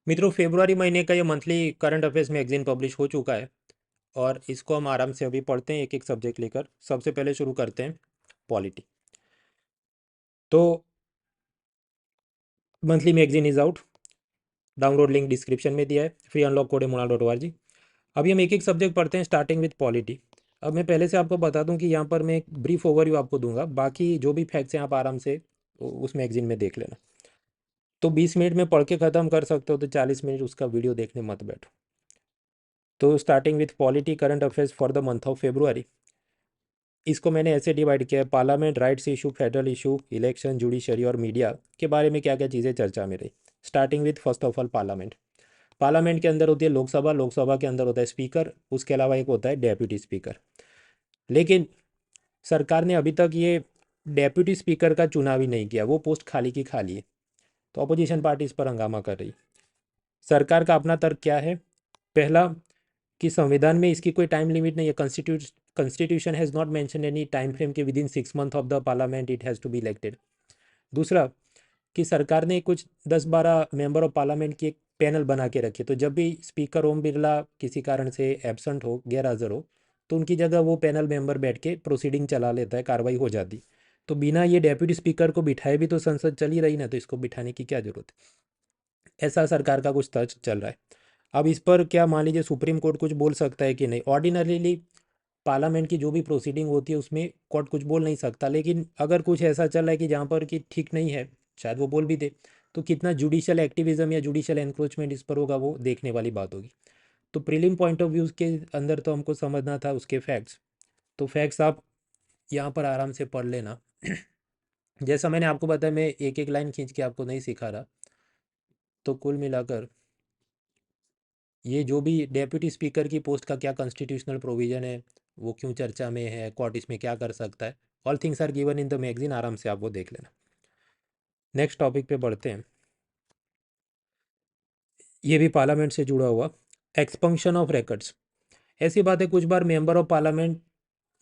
मित्रों, फेब्रुआरी महीने का ये monthly current affairs magazine publish हो चुका है और इसको हम आराम से अभी पढ़ते हैं एक एक सब्जेक्ट लेकर। सबसे पहले शुरू करते हैं पॉलिटी। तो monthly magazine is out. Download link description में दिया है। फ्री अनलॉक कोड है moral.org। अभी हम एक एक सब्जेक्ट पढ़ते हैं स्टार्टिंग विथ पॉलिटी। अब मैं पहले से आपको बता दूं कि यहाँ पर मैं एक ब्रीफ ओवरव्यू आपको दूंगा, बाकी जो भी फैक्ट्स हैं आप आराम से उस मैगजीन में देख लेना। तो 20 मिनट में पढ़ के ख़त्म कर सकते हो, तो 40 मिनट उसका वीडियो देखने मत बैठो। तो starting with polity current affairs for the month of February. इसको मैंने ऐसे डिवाइड किया है: parliament, rights issue, federal issue, election, judiciary और मीडिया के बारे में क्या क्या चीज़ें चर्चा में रही। Starting with first of all parliament. Parliament के अंदर होती है लोकसभा, लोकसभा के अंदर होता है स्पीकर, उसके अलावा एक होता है डेप्यूटी स्पीकर। लेकिन सरकार ने अभी तक ये डेप्यूटी स्पीकर का चुनाव ही नहीं किया, वो पोस्ट खाली की खाली है। तो अपोजिशन पार्टी इस पर हंगामा कर रही। सरकार का अपना तर्क क्या है? पहला, कि संविधान में इसकी कोई टाइम लिमिट नहीं है। Constitution has not mention any time frame के within 6 month of the parliament it has to be elected. दूसरा, कि सरकार ने कुछ 10-12 मेंबर ऑफ पार्लियामेंट की एक पैनल बना के रखी, तो जब भी स्पीकर ओम बिरला किसी कारण से एबसेंट हो, गैर हाजिर हो, तो उनकी जगह वो पैनल मेंबर बैठ के प्रोसीडिंग चला लेता है, कार्रवाई हो जाती। तो बिना ये डेप्यूटी स्पीकर को बिठाए भी तो संसद चल ही रही ना, तो इसको बिठाने की क्या जरूरत है? ऐसा सरकार का कुछ तर्क चल रहा है। अब इस पर क्या मान लीजिए सुप्रीम कोर्ट कुछ बोल सकता है कि नहीं? ऑर्डिनरीली पार्लियामेंट की जो भी प्रोसीडिंग होती है उसमें कोर्ट कुछ बोल नहीं सकता, लेकिन अगर कुछ ऐसा चल रहा है कि जहाँ पर कि ठीक नहीं है, शायद वो बोल भी दे। तो कितना जुडिशियल एक्टिविज्म या जुडिशियल एनक्रोचमेंट इस पर होगा, वो देखने वाली बात होगी। तो प्रीलिम पॉइंट ऑफ व्यूज़ के अंदर तो हमको समझना था उसके फैक्ट्स। तो फैक्ट्स आप यहाँ पर आराम से पढ़ लेना। जैसा मैंने आपको बताया, मैं एक एक लाइन खींच के आपको नहीं सिखा रहा। तो कुल मिलाकर ये जो भी डेप्यूटी स्पीकर की पोस्ट का क्या कॉन्स्टिट्यूशनल प्रोविज़न है, वो क्यों चर्चा में है, कोर्ट इसमें क्या कर सकता है, all things are given in the magazine. आराम से आप वो देख लेना। नेक्स्ट टॉपिक पे बढ़ते हैं। ये भी पार्लियामेंट से जुड़ा हुआ, एक्सपंक्शन ऑफ रिकॉर्ड्स। ऐसी बात है, कुछ बार मेंबर ऑफ पार्लियामेंट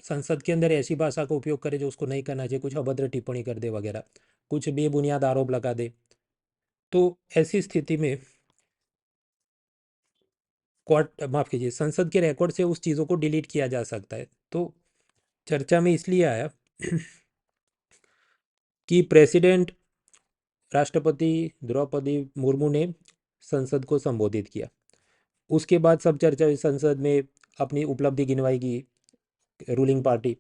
संसद के अंदर ऐसी भाषा का उपयोग करे जो उसको नहीं करना चाहिए, कुछ अभद्र टिप्पणी कर दे वगैरह, कुछ बेबुनियाद आरोप लगा दे। तो ऐसी स्थिति में कोर्ट, माफ़ कीजिए, संसद के रिकॉर्ड से उस चीज़ों को डिलीट किया जा सकता है। तो चर्चा में इसलिए आया कि प्रेसिडेंट राष्ट्रपति द्रौपदी मुर्मू ने संसद को संबोधित किया। उसके बाद सब चर्चा हुई संसद में, अपनी उपलब्धि गिनवाएगी रूलिंग पार्टी,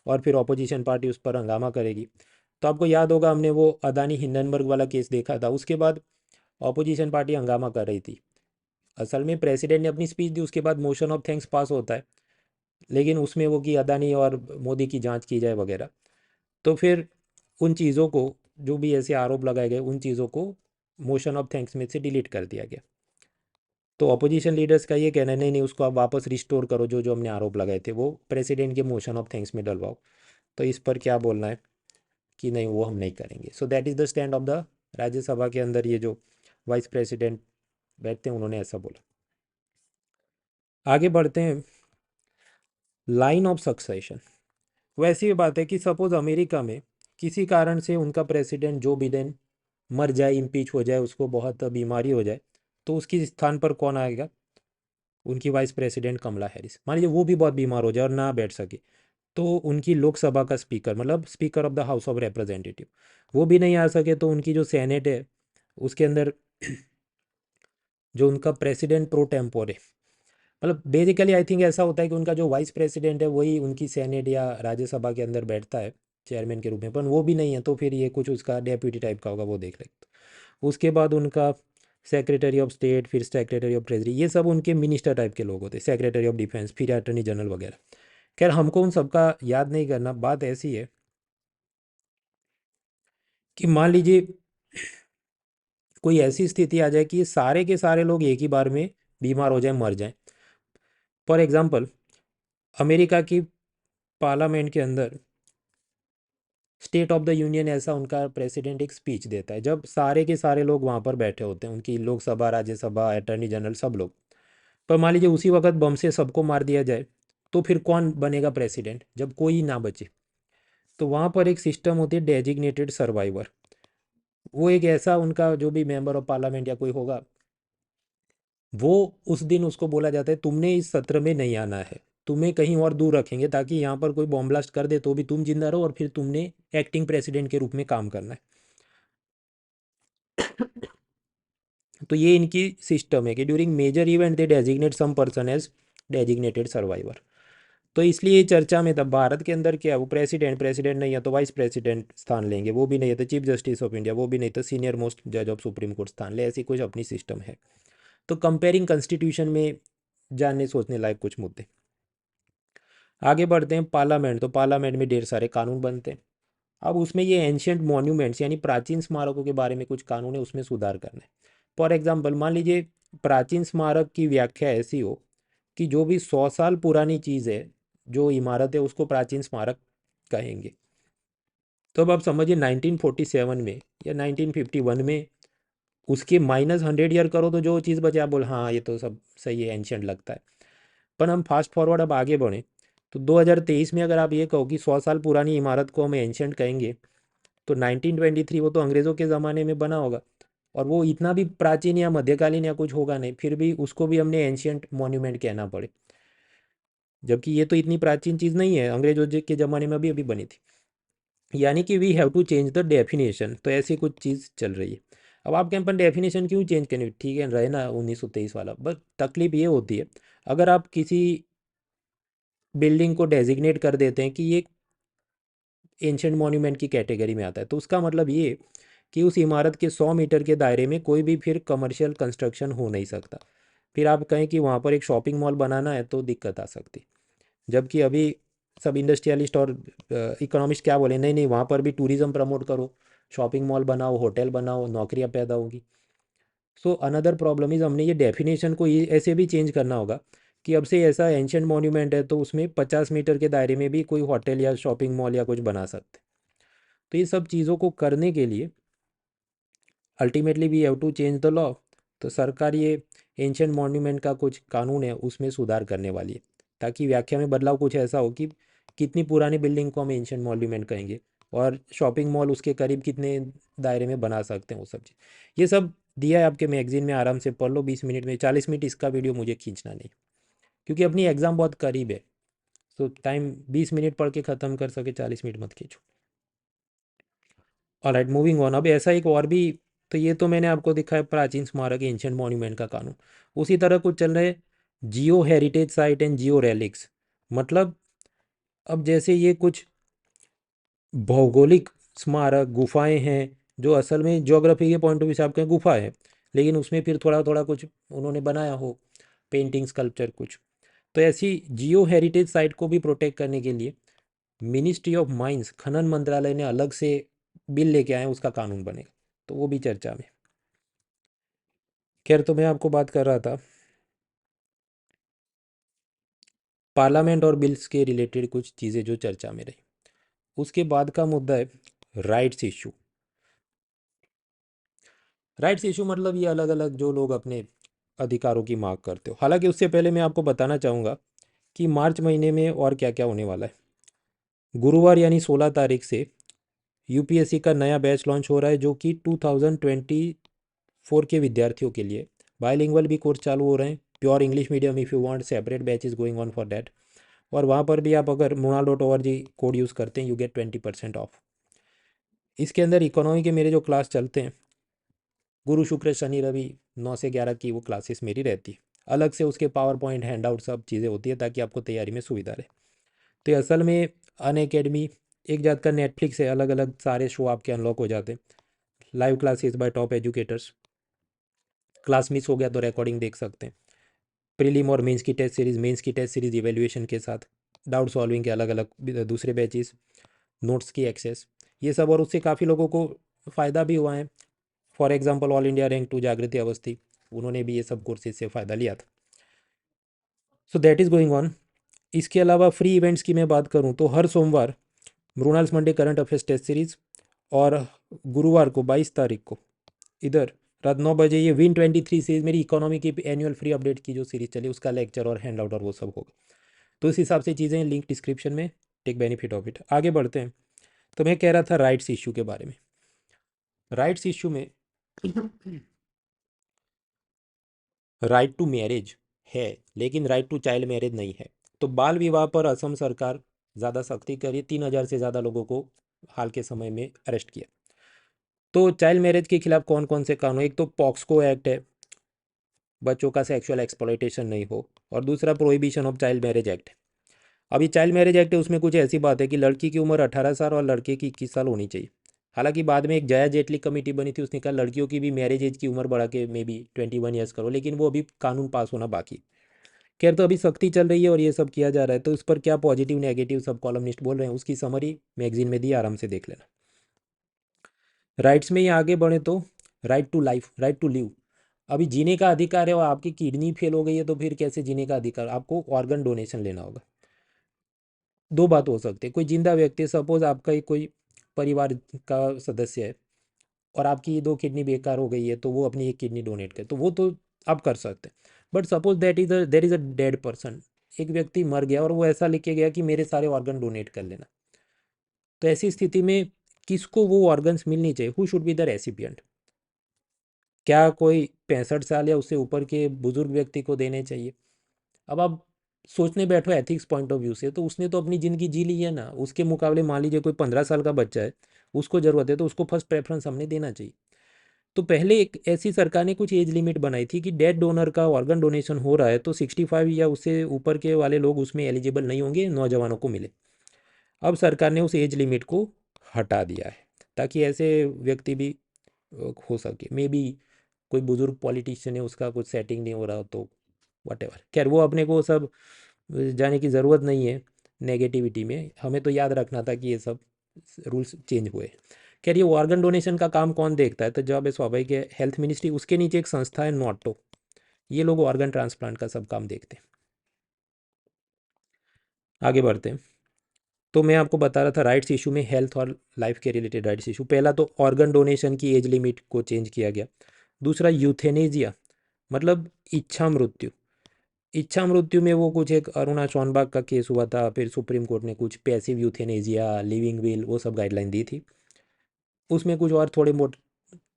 और फिर ऑपोजिशन पार्टी उस पर हंगामा करेगी। तो आपको याद होगा, हमने वो अदानी हिंडनबर्ग वाला केस देखा था। उसके बाद ऑपोजिशन पार्टी हंगामा कर रही थी। असल में प्रेसिडेंट ने अपनी स्पीच दी, उसके बाद मोशन ऑफ थैंक्स पास होता है, लेकिन उसमें वो कि अदानी और मोदी की जांच की जाए वगैरह। तो फिर उन चीज़ों को, जो भी ऐसे आरोप लगाए गए, उन चीज़ों को मोशन ऑफ थैंक्स में से डिलीट कर दिया गया। तो अपोजिशन लीडर्स का ये कहना है, नहीं नहीं, उसको आप वापस रिस्टोर करो, जो जो हमने आरोप लगाए थे वो प्रेसिडेंट के मोशन ऑफ थैंक्स में डलवाओ। तो इस पर क्या बोलना है कि नहीं, वो हम नहीं करेंगे। सो that is the stand of the Rajya Sabha के अंदर ये जो वाइस प्रेसिडेंट बैठते हैं, उन्होंने ऐसा बोला। आगे बढ़ते हैं। Line of succession. वैसी बात है कि सपोज अमेरिका में किसी कारण से उनका प्रेसिडेंट जो बिडेन मर जाए, इम्पीच हो जाए, उसको बहुत बीमारी हो जाए, तो उसके स्थान पर कौन आएगा? उनकी वाइस प्रेसिडेंट कमला हैरिस। मान लीजिए वो भी बहुत बीमार हो जाए और ना बैठ सके, तो उनकी लोकसभा का स्पीकर, मतलब speaker of the house of representative, वो भी नहीं आ सके, तो उनकी जो सेनेट है उसके अंदर जो उनका प्रेसिडेंट प्रो टेम्पोर है, मतलब बेसिकली आई थिंक ऐसा होता है कि उनका जो वाइस प्रेसिडेंट है वही उनकी सेनेट या राज्यसभा के अंदर बैठता है चेयरमैन के रूप में, पर वो भी नहीं है, तो फिर ये कुछ उसका डेप्यूटी टाइप का होगा, वो देख लेते। उसके बाद उनका सेक्रेटरी ऑफ स्टेट, फिर सेक्रेटरी ऑफ ट्रेजरी, ये सब उनके मिनिस्टर टाइप के लोग होते हैं, सेक्रेटरी ऑफ डिफेंस, फिर अटर्नी जनरल वगैरह। खैर, हमको उन सबका याद नहीं करना। बात ऐसी है कि मान लीजिए कोई ऐसी स्थिति आ जाए कि ये सारे के सारे लोग एक ही बार में बीमार हो जाए, मर जाएं। फॉर एग्जाम्पल, अमेरिका की पार्लियामेंट के अंदर स्टेट ऑफ द यूनियन, ऐसा उनका प्रेसिडेंट एक स्पीच देता है, जब सारे के सारे लोग वहाँ पर बैठे होते हैं, उनकी लोकसभा, राज्यसभा, अटर्नी जनरल, सब लोग। पर मान लीजिए उसी वक्त बम से सबको मार दिया जाए, तो फिर कौन बनेगा प्रेसिडेंट जब कोई ना बचे? तो वहाँ पर एक सिस्टम होती है डेजिग्नेटेड सर्वाइवर। वो एक ऐसा, उनका जो भी मेंबर ऑफ पार्लियामेंट या कोई होगा, वो उस दिन उसको बोला जाता है तुमने इस सत्र में नहीं आना है, तुम्हें कहीं और दूर रखेंगे ताकि यहाँ पर कोई बॉम्ब ब्लास्ट कर दे तो भी तुम जिंदा रहो और फिर तुमने एक्टिंग प्रेसिडेंट के रूप में काम करना है। तो ये इनकी सिस्टम है कि during major event they designate some person as designated survivor. तो इसलिए चर्चा में था भारत के अंदर क्या, वो प्रेसिडेंट प्रेसिडेंट नहीं है तो वाइस प्रेसिडेंट स्थान लेंगे, वो भी नहीं है तो चीफ जस्टिस ऑफ इंडिया, वो भी नहीं तो सीनियर मोस्ट जज ऑफ सुप्रीम कोर्ट स्थान ले, ऐसी कुछ अपनी सिस्टम है। तो कंपेयरिंग कॉन्स्टिट्यूशन में जानने सोचने लायक कुछ मुद्दे। आगे बढ़ते हैं पार्लियामेंट। तो पार्लियामेंट में ढेर सारे कानून बनते हैं। अब उसमें ये एंशियंट मॉन्यूमेंट्स यानी प्राचीन स्मारकों के बारे में कुछ कानून है, उसमें सुधार करना है। फॉर एग्जाम्पल मान लीजिए प्राचीन स्मारक की व्याख्या ऐसी हो कि जो भी 100 साल पुरानी चीज़ है, जो इमारत है, उसको प्राचीन स्मारक कहेंगे। तो अब आप समझिए 1947 में या 1951 में उसके -100 ईयर करो तो जो चीज़ बचे आप बोल हाँ ये तो सब सही है, एंशियंट लगता है। पर हम फास्ट फॉरवर्ड अब आगे बढ़ें तो 2023 में अगर आप ये कहो कि 100 साल पुरानी इमारत को हम एंशियंट कहेंगे तो 1923 वो तो अंग्रेज़ों के ज़माने में बना होगा और वो इतना भी प्राचीन या मध्यकालीन या कुछ होगा नहीं, फिर भी उसको भी हमने एंशियंट मॉन्यूमेंट कहना पड़े, जबकि ये तो इतनी प्राचीन चीज़ नहीं है, अंग्रेजों के ज़माने में भी अभी बनी थी। यानी कि we have to change the definition. तो ऐसी कुछ चीज़ चल रही है। अब आप कहें पर डेफिनेशन क्यों चेंज करनी, ठीक है रहे ना 1923 वाला, बस तकलीफ ये होती है अगर आप किसी बिल्डिंग को डेजिग्नेट कर देते हैं कि ये एंशंट मॉन्यूमेंट की कैटेगरी में आता है तो उसका मतलब ये कि उस इमारत के 100 मीटर के दायरे में कोई भी फिर कमर्शियल कंस्ट्रक्शन हो नहीं सकता। फिर आप कहें कि वहाँ पर एक शॉपिंग मॉल बनाना है तो दिक्कत आ सकती। जबकि अभी सब इंडस्ट्रियलिस्ट और इकोनॉमिस्ट क्या बोले, नहीं नहीं वहाँ पर भी टूरिज़्म प्रमोट करो, शॉपिंग मॉल बनाओ, होटल बनाओ, नौकरियाँ पैदा होगी। सो अनदर प्रॉब्लम इज़ हमने ये डेफिनेशन को ये ऐसे भी चेंज करना होगा कि अब से ऐसा एंशंट मॉन्यूमेंट है तो उसमें 50 मीटर के दायरे में भी कोई होटल या शॉपिंग मॉल या कुछ बना सकते। तो ये सब चीज़ों को करने के लिए ultimately we have to change the law. तो सरकार ये एंशंट मॉन्यूमेंट का कुछ कानून है उसमें सुधार करने वाली है ताकि व्याख्या में बदलाव कुछ ऐसा हो कि कितनी पुरानी बिल्डिंग को हम एंशंट मॉन्यूमेंट कहेंगे और शॉपिंग मॉल उसके करीब कितने दायरे में बना सकते हैं, वो सब चीज़ ये सब दिया है आपके मैगजीन में, आराम से पढ़ लो 20 मिनट में। 40 मिनट इसका वीडियो मुझे खींचना नहीं क्योंकि अपनी एग्ज़ाम बहुत करीब है। तो टाइम 20 मिनट पढ़ के ख़त्म कर सके, 40 मिनट मत खींचो। Alright moving on. अब ऐसा एक और भी, तो ये तो मैंने आपको दिखाया प्राचीन स्मारक एंशियंट मॉन्यूमेंट का कानून। उसी तरह कुछ चल रहे जियो heritage site and Jio relics. मतलब अब जैसे ये कुछ भौगोलिक स्मारक गुफाएं हैं जो असल में ज्योग्राफी के पॉइंट ऑफ व्यू से आपके गुफा है, लेकिन उसमें फिर थोड़ा थोड़ा कुछ उन्होंने बनाया हो, पेंटिंग स्कल्पचर कुछ। तो ऐसी जियो हेरिटेज साइट को भी प्रोटेक्ट करने के लिए मिनिस्ट्री ऑफ माइंस खनन मंत्रालय ने अलग से बिल लेके आए, उसका कानून बनेगा। तो वो भी चर्चा में। खैर तो मैं आपको बात कर रहा था पार्लियामेंट और बिल्स के रिलेटेड कुछ चीज़ें जो चर्चा में रही। उसके बाद का मुद्दा है राइट्स इशू। राइट्स इशू मतलब ये अलग अलग जो लोग अपने अधिकारों की मांग करते हो। हालांकि उससे पहले मैं आपको बताना चाहूँगा कि मार्च महीने में और क्या क्या होने वाला है। गुरुवार यानी 16 तारीख से यूपीएससी का नया बैच लॉन्च हो रहा है जो कि 2024 के विद्यार्थियों के लिए। बायलिंगुअल भी कोर्स चालू हो रहे हैं, pure English medium if you want separate batch is going on for that. और वहाँ पर भी आप अगर mronal.org कोड यूज़ करते हैं यू गेट 20% ऑफ। इसके अंदर इकोनॉमी के मेरे जो क्लास चलते हैं गुरु शुक्र शनि रवि 9 से 11 की वो क्लासेस मेरी रहती है। अलग से उसके पावर पॉइंट हैंड आउट सब चीज़ें होती है ताकि आपको तैयारी में सुविधा रहे। तो ये असल में अन अकेडमी एक जात का नेटफ्लिक्स है, अलग अलग सारे शो आपके अनलॉक हो जाते हैं। Live classes bye top educators, class miss हो गया तो रिकॉर्डिंग देख सकते हैं। प्रीलिम और मेंस की टेस्ट सीरीज, मेंस की टेस्ट सीरीज इवेल्युएशन के साथ, डाउट सॉल्विंग के अलग अलग दूसरे बैचेस, नोट्स की एक्सेस, ये सब। और उससे काफ़ी लोगों को फ़ायदा भी हुआ है। For example all India rank 2 जागृति अवस्थी, उन्होंने भी ये सब कोर्सेज से फ़ायदा लिया था। सो दैट इज़ गोइंग ऑन। इसके अलावा फ्री इवेंट्स की मैं बात करूँ तो हर सोमवार Mrinal's Monday current affairs test series, और गुरुवार को 22 तारीख को इधर रात 9 बजे ये Win23 सीरीज मेरी इकोनॉमी की एनुअल फ्री अपडेट की जो सीरीज चली उसका लेक्चर और हैंड आउट और वो सब होगा। तो इस हिसाब से चीज़ें लिंक डिस्क्रिप्शन में, टेक बेनिफिट ऑफ इट। आगे बढ़ते हैं। तो मैं कह रहा था राइट्स इशू के बारे में। राइट्स इशू में राइट टू मैरिज है, लेकिन राइट टू चाइल्ड मैरिज नहीं है। तो बाल विवाह पर असम सरकार ज़्यादा सख्ती करी, 3,000 से ज़्यादा लोगों को हाल के समय में अरेस्ट किया। तो चाइल्ड मैरिज के खिलाफ कौन कौन से कानून, एक तो पॉक्सको एक्ट है, बच्चों का सेक्सुअल एक्सप्लॉयटेशन नहीं हो, और दूसरा prohibition of child marriage act है। अभी चाइल्ड मैरिज एक्ट है, उसमें कुछ ऐसी बात है कि लड़की की उम्र 18 साल और लड़के की 21 साल होनी चाहिए। हालांकि बाद में एक जया जेटली कमेटी बनी थी, उसने कहा लड़कियों की भी मैरिज एज की उम्र बढ़ा के मे बी 21 ईयर्स करो, लेकिन वो अभी कानून पास होना बाकी। खैर, तो अभी सख्ती चल रही है और ये सब किया जा रहा है, तो इस पर क्या पॉजिटिव नेगेटिव सब कॉलमनिस्ट बोल रहे हैं, उसकी समरी मैगजीन में दी, आराम से देख लेना। राइट्स में ही आगे बढ़े तो right to life, right to live. अभी जीने का अधिकार है और आपकी किडनी फेल हो गई है, तो फिर कैसे जीने का अधिकार, आपको ऑर्गन डोनेशन लेना होगा। दो बात हो सकती है, कोई जिंदा व्यक्ति, सपोज आपका ही कोई परिवार का सदस्य है और आपकी दो किडनी बेकार हो गई है, तो वो अपनी एक किडनी डोनेट करे, तो वो तो आप कर सकते हैं। But suppose that is there is a dead person, एक व्यक्ति मर गया और वो ऐसा लिख के गया कि मेरे सारे ऑर्गन डोनेट कर लेना, तो ऐसी स्थिति में किसको वो ऑर्गन्स मिलनी चाहिए, who should be the recipient? क्या कोई 65 साल या उससे ऊपर के बुजुर्ग व्यक्ति को देने चाहिए? अब आप सोचने बैठो एथिक्स पॉइंट ऑफ व्यू से, तो उसने तो अपनी ज़िंदगी जी ली है ना, उसके मुकाबले मान लीजिए कोई 15 साल का बच्चा है, उसको ज़रूरत है, तो उसको फर्स्ट प्रेफरेंस हमने देना चाहिए। तो पहले एक ऐसी सरकार ने कुछ एज लिमिट बनाई थी कि डेड डोनर का ऑर्गन डोनेशन हो रहा है तो 65 या उससे ऊपर के वाले लोग उसमें एलिजिबल नहीं होंगे, नौजवानों को मिले। अब सरकार ने उस एज लिमिट को हटा दिया है, ताकि ऐसे व्यक्ति भी हो सके, मे बी कोई बुजुर्ग पॉलिटिशियन है, उसका कुछ सेटिंग नहीं हो रहा तो वटेवर। खैर, वो अपने को सब जाने की ज़रूरत नहीं है नेगेटिविटी में, हमें तो याद रखना था कि ये सब रूल्स चेंज हुए। खैर, ये ऑर्गन डोनेशन का काम कौन देखता है, तो जवाब है स्वाभाविक है, हेल्थ मिनिस्ट्री, उसके नीचे एक संस्था है नोटो, ये लोग ऑर्गन ट्रांसप्लांट का सब काम देखते हैं। आगे बढ़ते हैं। तो मैं आपको बता रहा था राइट्स इशू में, हेल्थ और लाइफ के रिलेटेड राइट्स इशू, पहला तो ऑर्गन डोनेशन की एज लिमिट को चेंज किया गया। दूसरा यूथेनेजिया, मतलब इच्छा मृत्यु। इच्छा मृत्यु में वो कुछ एक अरुणा शॉनबाग का केस हुआ था, फिर सुप्रीम कोर्ट ने कुछ पैसिव यूथेनेजिया, लिविंग विल, वो सब गाइडलाइन दी थी। उसमें कुछ और थोड़े बहुत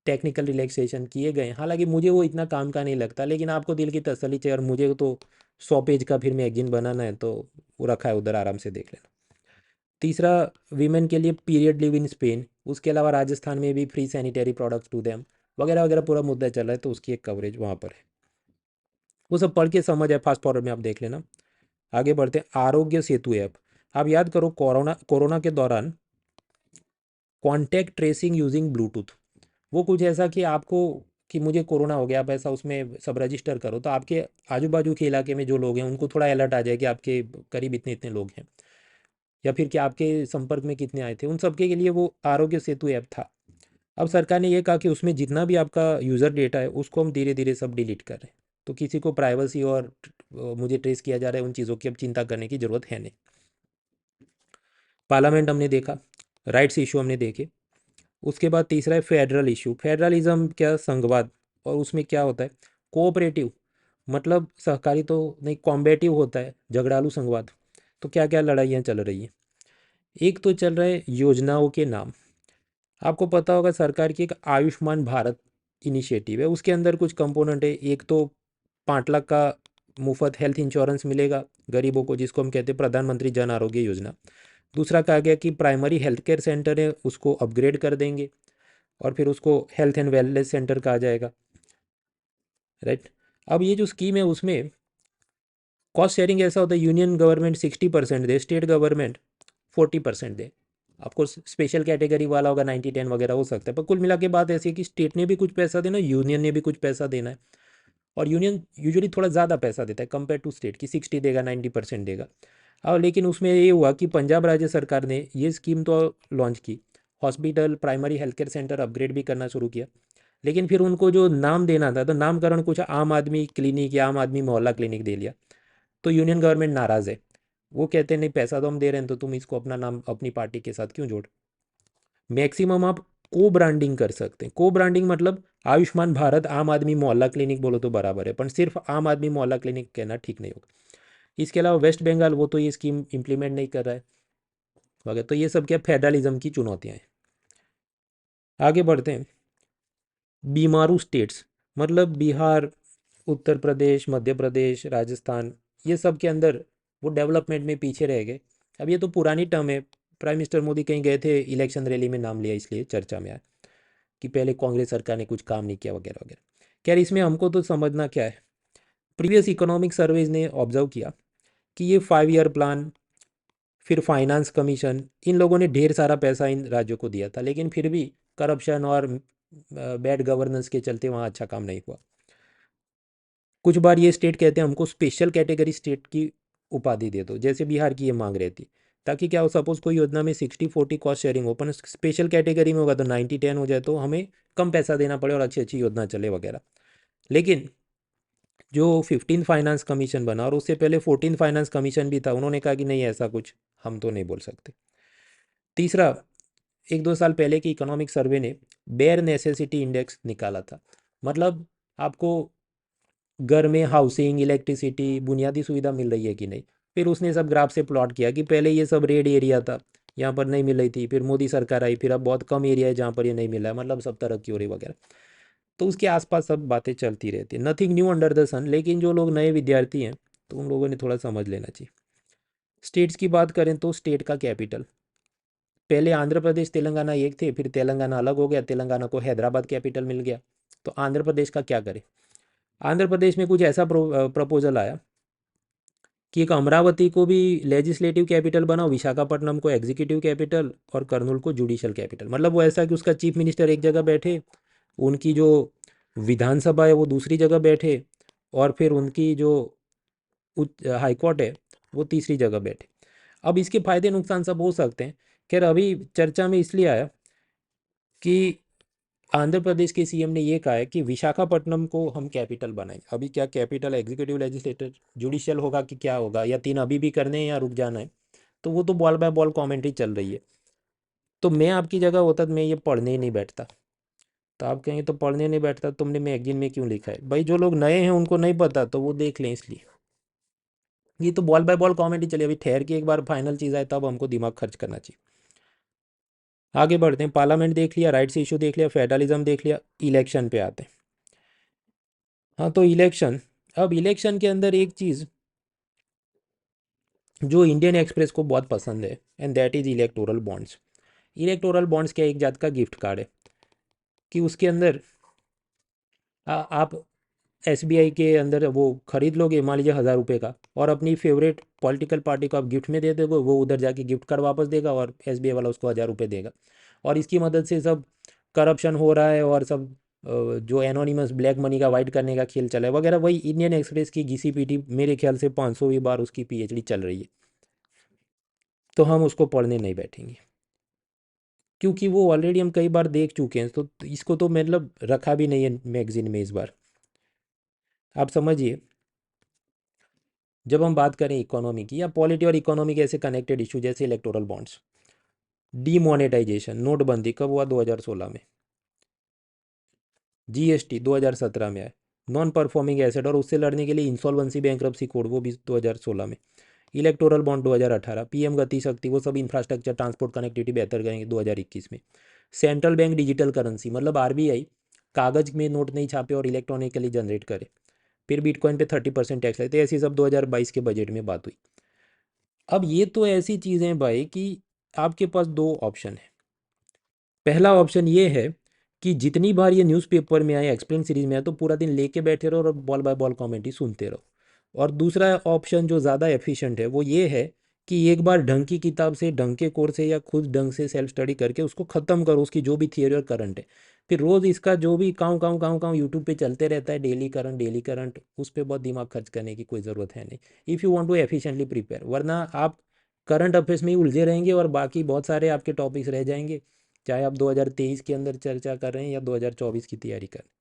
टेक्निकल रिलैक्सेशन किए गए, हालांकि मुझे वो इतना काम का नहीं लगता, लेकिन आपको दिल की तसल्ली चाहिए, और मुझे तो 100 पेज का फिर मैगजीन बनाना है, तो वो रखा है उधर, आराम से देख लेना। तीसरा, वीमेन के लिए पीरियड लिव इन स्पेन, उसके अलावा राजस्थान में भी free sanitary products to them, वगैरह वगैरह पूरा मुद्दा चल रहा है, तो उसकी एक कवरेज वहाँ पर है। वो सब पढ़ के समझ है, फास्ट फॉरवर्ड में आप देख लेना। आगे बढ़ते हैं, आरोग्य सेतु ऐप। आप याद करो, कोरोना कोरोना के दौरान कॉन्टैक्ट ट्रेसिंग यूजिंग ब्लूटूथ, वो कुछ ऐसा कि आपको, कि मुझे कोरोना हो गया, आप ऐसा उसमें सब रजिस्टर करो, तो आपके आजू बाजू के इलाके में जो लोग हैं उनको थोड़ा अलर्ट आ जाए कि आपके करीब इतने इतने लोग हैं, या फिर कि आपके संपर्क में कितने आए थे, उन सबके लिए वो आरोग्य सेतु ऐप था। अब सरकार ने ये कहा कि उसमें जितना भी आपका यूज़र डेटा है उसको हम धीरे धीरे सब डिलीट कर रहे हैं, तो किसी को प्राइवेसी और मुझे ट्रेस किया जा रहा है उन चीज़ों की अब चिंता करने की ज़रूरत है नहीं। पार्लियामेंट हमने देखा, राइट्स इशू हमने देखे। उसके बाद तीसरा है फेडरल इशू, फेडरलिज्म क्या, संघवाद, और उसमें क्या होता है, कोऑपरेटिव, मतलब सहकारी तो नहीं, कॉम्बेटिव होता है झगड़ालू संघवाद। तो क्या क्या लड़ाइयाँ चल रही हैं, एक तो चल रहे योजनाओं के नाम। आपको पता होगा सरकार की एक आयुष्मान भारत इनिशिएटिव है, उसके अंदर कुछ कंपोनेंट है, एक तो 5 लाख का मुफ्त हेल्थ इंश्योरेंस मिलेगा गरीबों को, जिसको हम कहते हैं प्रधानमंत्री जन आरोग्य योजना। दूसरा कहा गया कि प्राइमरी हेल्थ केयर सेंटर है उसको अपग्रेड कर देंगे, और फिर उसको हेल्थ एंड वेलनेस सेंटर कहा जाएगा, राइट। अब ये जो स्कीम है उसमें कॉस्ट शेयरिंग ऐसा होता है, यूनियन गवर्नमेंट 60% दे, स्टेट गवर्नमेंट 40% दे। आपको स्पेशल कैटेगरी वाला होगा 90-10 वगैरह हो सकता है, पर कुल मिला के बात ऐसी है कि स्टेट ने भी कुछ पैसा देना, यूनियन ने भी कुछ पैसा देना है, और यूनियन यूजुअली थोड़ा ज़्यादा पैसा देता है कंपेयर टू स्टेट की, 60 देगा, 90% देगा। और लेकिन उसमें ये हुआ कि पंजाब राज्य सरकार ने ये स्कीम तो लॉन्च की, hospital primary health care centre upgrade भी करना शुरू किया, लेकिन फिर उनको जो नाम देना था, तो नामकरण कुछ आम आदमी क्लिनिक या आम आदमी मोहल्ला क्लिनिक दे लिया। तो यूनियन गवर्नमेंट नाराज़ है, वो कहते हैं नहीं, पैसा तो हम दे रहे हैं, तो तुम इसको अपना नाम अपनी पार्टी के साथ क्यों जोड़। मैक्सिमम आप को ब्रांडिंग कर सकते हैं, को ब्रांडिंग मतलब आयुष्मान भारत आम आदमी मोहल्ला क्लिनिक बोलो तो बराबर है, पर सिर्फ आम आदमी मोहल्ला क्लिनिक कहना ठीक नहीं होगा। इसके अलावा वेस्ट बंगाल, वो तो ये स्कीम इंप्लीमेंट नहीं कर रहा है वगैरह, तो ये सब क्या फेडरलिज्म की चुनौतियाँ हैं। आगे बढ़ते हैं, बीमारू स्टेट्स, मतलब बिहार, उत्तर प्रदेश, मध्य प्रदेश, राजस्थान, ये सब के अंदर वो डेवलपमेंट में पीछे रह गए। अब ये तो पुरानी टर्म है, प्राइम मिनिस्टर मोदी कहीं गए थे, इलेक्शन रैली में नाम लिया, इसलिए चर्चा में आया कि पहले कांग्रेस सरकार ने कुछ काम नहीं किया वगैरह वगैरह। खैर, इसमें हमको तो समझना क्या है, प्रीवियस इकोनॉमिक सर्वेज ने ऑब्जर्व किया कि ये 5 ईयर प्लान, फिर फाइनेंस कमीशन, इन लोगों ने ढेर सारा पैसा इन राज्यों को दिया था, लेकिन फिर भी करप्शन और बैड गवर्नेंस के चलते वहाँ अच्छा काम नहीं हुआ। कुछ बार ये स्टेट कहते हैं हमको स्पेशल कैटेगरी स्टेट की उपाधि दे दो, जैसे बिहार की ये मांग रही थी, ताकि क्या हो, सपोज कोई योजना में 60-40 कॉस्ट शेयरिंग हो, पर स्पेशल कैटेगरी में होगा तो 90-10 हो जाए, तो हमें कम पैसा देना पड़े और अच्छी अच्छी योजना चले वगैरह। लेकिन जो 15 फाइनेंस कमीशन बना और उससे पहले 14 फाइनेंस कमीशन भी था, उन्होंने कहा कि नहीं, ऐसा कुछ हम तो नहीं बोल सकते। तीसरा, 1-2 साल पहले की इकोनॉमिक सर्वे ने बेयर नेसेसिटी इंडेक्स निकाला था, मतलब आपको घर में हाउसिंग, इलेक्ट्रिसिटी, बुनियादी सुविधा मिल रही है कि नहीं। फिर उसने सब ग्राफ से प्लॉट किया कि पहले ये सब रेड एरिया था, यहाँ पर नहीं मिल रही थी, फिर मोदी सरकार आई, फिर अब बहुत कम एरिया है जहाँ पर ये नहीं मिला है, मतलब सब तरक्की हो रही वगैरह। तो उसके आसपास सब बातें चलती रहती है, नथिंग न्यू अंडर द सन। लेकिन जो लोग नए विद्यार्थी हैं तो उन लोगों ने थोड़ा समझ लेना चाहिए। स्टेट्स की बात करें तो स्टेट का कैपिटल, पहले आंध्र प्रदेश तेलंगाना एक थे, फिर तेलंगाना अलग हो गया, तेलंगाना को हैदराबाद कैपिटल मिल गया। तो आंध्र प्रदेश का क्या करें? आंध्र प्रदेश में कुछ ऐसा प्रपोजल आया कि एक अमरावती को भी लेजिस्लेटिव कैपिटल बनाओ, विशाखापट्टनम को एग्जीक्यूटिव कैपिटल और कर्नूल को जुडिशल कैपिटल। मतलब वो ऐसा कि उसका चीफ मिनिस्टर एक जगह बैठे, उनकी जो विधानसभा है वो दूसरी जगह बैठे, और फिर उनकी जो उच्च हाईकोर्ट है वो तीसरी जगह बैठे। अब इसके फायदे नुकसान सब हो सकते हैं। खैर, अभी चर्चा में इसलिए आया कि आंध्र प्रदेश के सीएम ने ये कहा है कि विशाखापट्टनम को हम कैपिटल बनाएं। अभी क्या कैपिटल एग्जीक्यूटिव, लेजिस्लेटिव, जुडिशियल होगा कि क्या होगा, या तीन अभी भी करने हैं या रुक जाना है, तो वो तो बॉल बाय बॉल कमेंट्री चल रही है। तो मैं आपकी जगह होता तो मैं ये पढ़ने ही नहीं बैठता। तो आप कहेंगे तो पढ़ने नहीं बैठता, तुमने मैगजीन में क्यों लिखा है? भाई, जो लोग नए हैं उनको नहीं पता तो वो देख लें, इसलिए। ये तो बॉल बाय बॉल कमेंट्री चली, अभी ठहर के एक बार फाइनल चीज़ आए तब हमको दिमाग खर्च करना चाहिए। आगे बढ़ते हैं। पार्लियामेंट देख लिया, राइट्स इशू देख लिया, फेडरलिज्म देख लिया, इलेक्शन पे आते हैं। हाँ, तो इलेक्शन, अब इलेक्शन के अंदर एक चीज़ जो इंडियन एक्सप्रेस को बहुत पसंद है, and that is electoral bonds. Electoral bonds क्या, एक जात का गिफ्ट कार्ड है कि उसके अंदर आप एसबीआई के अंदर वो खरीद लोगे, मान लीजिए 1,000 रुपये का, और अपनी फेवरेट पॉलिटिकल पार्टी को आप गिफ्ट में दे दोगे, वो उधर जाके गिफ्ट कार्ड वापस देगा और एसबीआई वाला उसको 1,000 रुपये देगा। और इसकी मदद से सब करप्शन हो रहा है, और सब जो एनोनिमस ब्लैक मनी का वाइट करने का खेल चला है वगैरह, वही इंडियन एक्सप्रेस की घिसी-पिटी मेरे ख्याल से 500वीं बार उसकी पीएचडी चल रही है। तो हम उसको पढ़ने नहीं बैठेंगे, क्योंकि वो ऑलरेडी हम कई बार देख चुके हैं, तो इसको तो मतलब रखा भी नहीं है मैगजीन में इस बार। आप समझिए, जब हम बात करें इकोनॉमी की या पॉलिटी और इकोनॉमी के ऐसे कनेक्टेड इशू जैसे इलेक्टोरल बॉन्ड्स, डीमोनेटाइजेशन, नोटबंदी कब हुआ? 2016 में। जीएसटी 2017 में आया। नॉन परफॉर्मिंग एसेट और उससे लड़ने के लिए इंसॉल्वेंसी बैंक्रप्सी कोड, वो भी 2016 में। इलेक्टोरल बॉन्ड 2018, पीएम गति शक्ति, वो सब इंफ्रास्ट्रक्चर, ट्रांसपोर्ट, कनेक्टिविटी बेहतर करेंगे, 2021 में। सेंट्रल बैंक डिजिटल करेंसी, मतलब आरबीआई कागज में नोट नहीं छापे और इलेक्ट्रॉनिकली जनरेट करे। फिर बिटकॉइन पे 30% टैक्स लेते, ऐसी सब 2022 के बजट में बात हुई। अब ये तो ऐसी चीज़ें हैं भाई कि आपके पास दो ऑप्शन है। पहला ऑप्शन ये है कि जितनी बार ये न्यूज़पेपर में आए, एक्सप्लेन सीरीज में आए, तो पूरा दिन लेके बैठे रहो और बॉल बाय बॉल कॉमेडी सुनते रहो। और दूसरा ऑप्शन जो ज़्यादा एफिशिएंट है वो ये है कि एक बार ढंग की किताब से, ढंग के कोर्स से, या खुद ढंग से सेल्फ स्टडी करके उसको ख़त्म करो, उसकी जो भी थियोरी और करंट है। फिर रोज़ इसका जो भी काऊँ काऊँ काऊँ काऊँ यूट्यूब पे चलते रहता है, डेली करंट डेली करंट, उस पर बहुत दिमाग खर्च करने की कोई ज़रूरत है नहीं, if you want to efficiently prepare. वरना आप करंट अफेयर्स में ही उलझे रहेंगे और बाकी बहुत सारे आपके टॉपिक्स रह जाएंगे, चाहे आप 2023 के अंदर चर्चा कर रहे हैं या 2024 की तैयारी कर रहे हैं।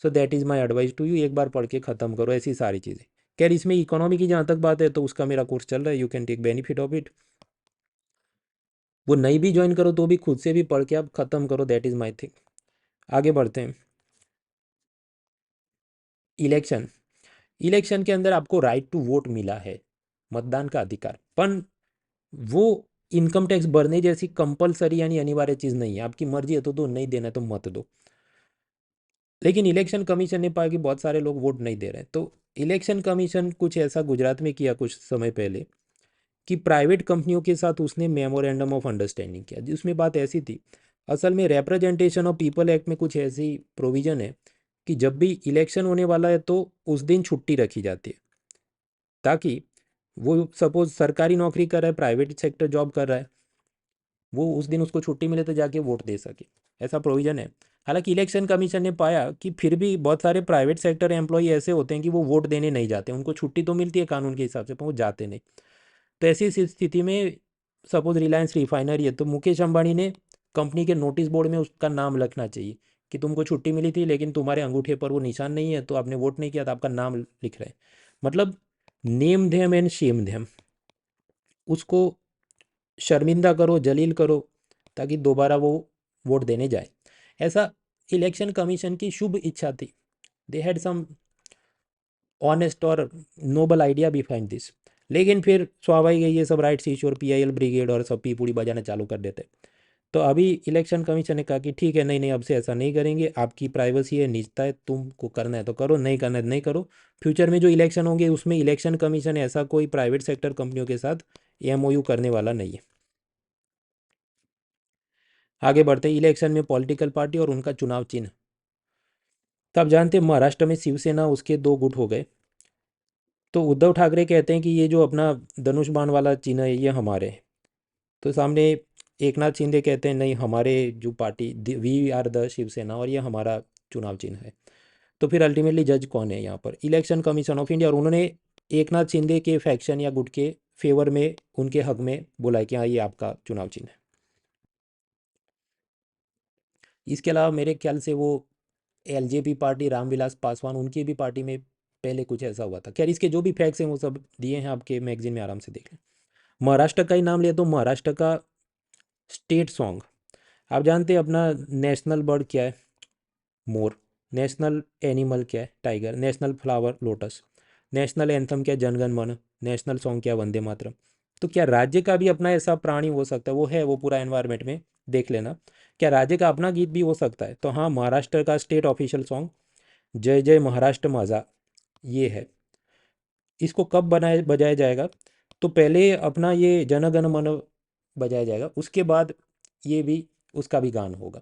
So that is my advice to you, एक बार पढ़ के ख़त्म करो ऐसी सारी चीज़ें। खैर, इसमें इकोनॉमी की जहाँ तक बात है तो उसका मेरा कोर्स चल रहा है, you can take benefit of it. वो नई भी ज्वाइन करो तो भी खुद से भी पढ़ के आप ख़त्म करो, दैट इज़ माई थिंग। आगे बढ़ते हैं। इलेक्शन, इलेक्शन के अंदर आपको राइट टू वोट मिला है, मतदान का अधिकार, पर वो इनकम टैक्स भरने जैसी कंपलसरी यानी अनिवार्य चीज़ नहीं है। आपकी मर्जी है तो दो, नहीं देना तो मत दो। लेकिन इलेक्शन कमीशन ने पाया कि बहुत सारे लोग वोट नहीं दे रहे हैं, तो इलेक्शन कमीशन कुछ ऐसा गुजरात में किया कुछ समय पहले कि प्राइवेट कंपनियों के साथ उसने मेमोरेंडम ऑफ अंडरस्टैंडिंग किया, जिसमें बात ऐसी थी, असल में रिप्रेजेंटेशन ऑफ पीपल एक्ट में कुछ ऐसी प्रोविजन है कि जब भी इलेक्शन होने वाला है तो उस दिन छुट्टी रखी जाती है, ताकि वो सपोज सरकारी नौकरी कर रहा है, प्राइवेट सेक्टर जॉब कर रहा है, वो उस दिन उसको छुट्टी मिले तो जाके वोट दे सके, ऐसा प्रोविज़न है। हालांकि इलेक्शन कमीशन ने पाया कि फिर भी बहुत सारे प्राइवेट सेक्टर एम्प्लॉई ऐसे होते हैं कि वो वोट देने नहीं जाते, उनको छुट्टी तो मिलती है कानून के हिसाब से पर वो जाते नहीं। तो ऐसी स्थिति में सपोज रिलायंस रिफाइनरी है तो मुकेश अंबानी ने कंपनी के नोटिस बोर्ड में उसका नाम लिखना चाहिए कि तुमको छुट्टी मिली थी लेकिन तुम्हारे अंगूठे पर वो निशान नहीं है तो आपने वोट नहीं किया, तो आपका नाम लिख रहे हैं। मतलब name them and Shem them, उसको शर्मिंदा करो, जलील करो, ताकि दोबारा वो वोट देने जाए। ऐसा इलेक्शन कमीशन की शुभ इच्छा थी। दे हैड सम ऑनेस्ट और नोबल आइडिया बिहाइंड दिस। लेकिन फिर स्वाभाविक है, ये सब राइट्स इशू और पीआईएल ब्रिगेड और सब पी पूड़ी बजाना चालू कर देते। तो अभी इलेक्शन कमीशन ने कहा कि ठीक है, नहीं नहीं, अब से ऐसा नहीं करेंगे, आपकी प्राइवेसी है, निजता है, तुमको करना है तो करो, नहीं करना है तो नहीं करो। फ्यूचर में जो इलेक्शन होंगे उसमें इलेक्शन कमीशन ऐसा कोई प्राइवेट सेक्टर कंपनियों के साथ एमओयू करने वाला नहीं है। आगे बढ़ते इलेक्शन में पॉलिटिकल पार्टी और उनका चुनाव चिन्ह। तो आप जानते हैं महाराष्ट्र में शिवसेना उसके दो गुट हो गए। तो उद्धव ठाकरे कहते हैं कि ये जो अपना धनुष बाण वाला चिन्ह है ये हमारे हैं। तो सामने एक नाथ शिंदे कहते हैं नहीं, हमारे जो party we are the Shiv Sena और ये हमारा चुनाव चिन्ह है। तो फिर अल्टीमेटली जज कौन है यहाँ पर? Election commission of India. और उन्होंने एक नाथ शिंदे के फैक्शन या गुट के फेवर में, उनके हक में बोला कि हाँ ये आपका चुनाव चिन्ह है। इसके अलावा मेरे ख्याल से वो एलजेपी पार्टी, रामविलास पासवान, उनकी भी पार्टी में पहले कुछ ऐसा हुआ था। खैर इसके जो भी फैक्ट्स हैं वो सब दिए हैं आपके मैगजीन में, आराम से देख लें। महाराष्ट्र का ही नाम लिया तो महाराष्ट्र का स्टेट सॉन्ग, आप जानते हैं अपना नेशनल बर्ड क्या है? मोर। नेशनल एनिमल क्या है? Tiger. National flower lotus. National anthem क्या? जनगण मन। नेशनल सॉन्ग क्या? वंदे मातरम। तो क्या राज्य का भी अपना ऐसा प्राणी हो सकता है? वो है, वो पूरा एनवायरनमेंट में देख लेना। क्या राज्य का अपना गीत भी हो सकता है? तो हाँ, महाराष्ट्र का स्टेट ऑफिशियल सॉन्ग जय जय महाराष्ट्र माझा ये है। इसको कब बनाया बजाया जाएगा? तो पहले अपना ये जनगण मन बजाया जाएगा, उसके बाद ये भी, उसका भी गान होगा।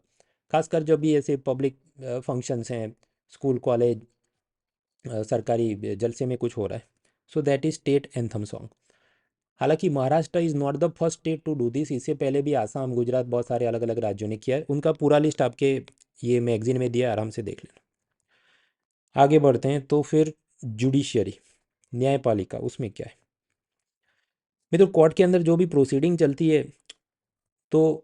खासकर जब भी ऐसे पब्लिक फंक्शंस हैं, स्कूल कॉलेज सरकारी जलसे में कुछ हो रहा है। So that is state anthem song. हालांकि Maharashtra is not the first state to do this, इससे पहले भी आसाम, गुजरात, बहुत सारे अलग अलग राज्यों ने किया है। उनका पूरा लिस्ट आपके ये मैगजीन में दिया है, आराम से देख लेना। आगे बढ़ते हैं तो फिर जुडिशियरी, न्यायपालिका, उसमें क्या है? मित्रों, कोर्ट के अंदर जो भी प्रोसीडिंग चलती है तो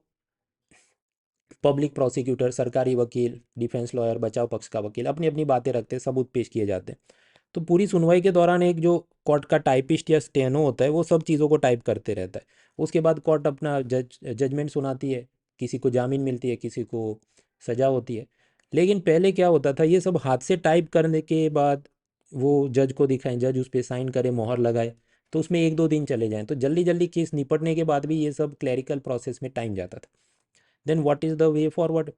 पब्लिक प्रोसिक्यूटर, सरकारी वकील, डिफेंस लॉयर, बचाव पक्ष का वकील अपनी अपनी बातें रखते हैं, सबूत पेश किए जाते हैं। तो पूरी सुनवाई के दौरान एक जो कोर्ट का टाइपिस्ट या स्टेनो होता है वो सब चीज़ों को टाइप करते रहता है। उसके बाद कोर्ट अपना जजमेंट सुनाती है, किसी को जामीन मिलती है, किसी को सज़ा होती है। लेकिन पहले क्या होता था, ये सब हाथ से टाइप करने के बाद वो जज को दिखाएं, जज उस पर साइन करे, मोहर लगाए, तो उसमें एक दो दिन चले जाएं। तो जल्दी जल्दी केस निपटने के बाद भी ये सब क्लैरिकल प्रोसेस में टाइम जाता था। Then what is the way forward?